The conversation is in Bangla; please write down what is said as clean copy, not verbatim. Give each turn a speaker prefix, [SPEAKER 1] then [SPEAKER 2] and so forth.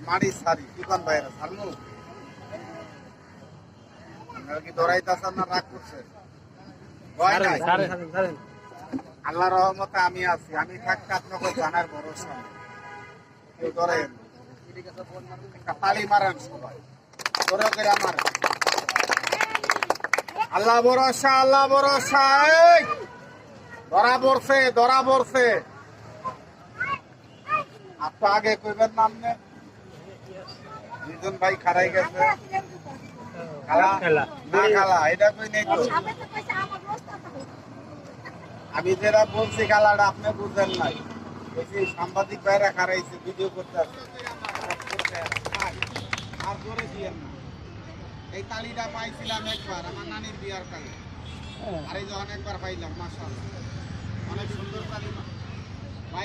[SPEAKER 1] মাড়ি সারি দোকান বাইরে সারমু কি দৌড়াইতেছেন না রাগ করছে আল্লাহর রহমতে আমি আছি আমি থাকতে আপনাকে জানার ভরসা নেই। কেউ ধরেন একটা তালি মারেন সবাই ধরে করে আমার আল্লাহ ভরসা আল্লাহ ভরসা এই ধরা পড়ছে আপনি আগে কইবেন নাম নে দুজন ভাই খারাই গেছে খালা এটা কই নেই তো আমি যেটা বলছি খেলাটা আপনি বুঝলেন নাই বলছি সাংবাদিক ভাইরা খারাইছে ভিডিও করতে আসছে আর জোরে দিয়েন না এই তালিটা পাইছিলাম একবার আমার নানির বিয়ার কালে আর এই যখন একবার পাইলাম মাশাআল্লাহ অনেক সুন্দর তালি